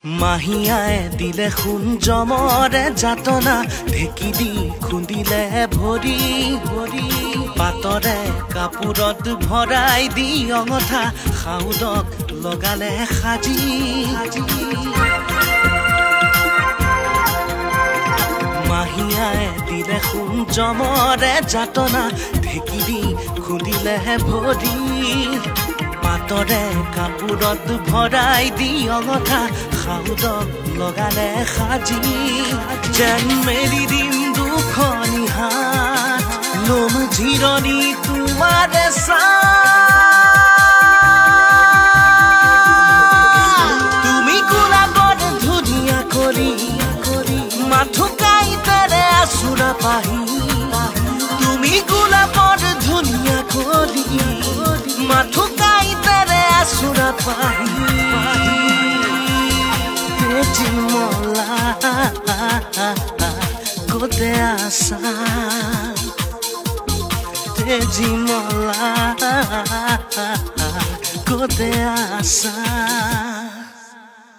মাহিয়াই দিলে সোণ জমৰে যাতনা ঢেকি দি খুন্দিলে ভৰি ভৰি পাতৰে কাপোৰত ভৰাই দি অঙঠা খাউদক লগালে সাজি মাহিয়াই দিলে সোণ জমৰে যাতনা ঢেকি দি খুন্দিলে ভৰি পাতৰে কাপোৰত ভৰাই দি অঙঠা খাউদক লগালে সাজি যেন মেলি দিম দুখনি হাত লম জিৰণি তোমাৰে তুমি গোলাপত ধুনীয়া কৰি মাথোকাইতেৰে আচুৰা পাহি তুমি গোলাপত ধুনীয়া কৰি মাথোকাইতেৰে আচুৰা পাহি Mala, kote asa, teji mala, kote asa.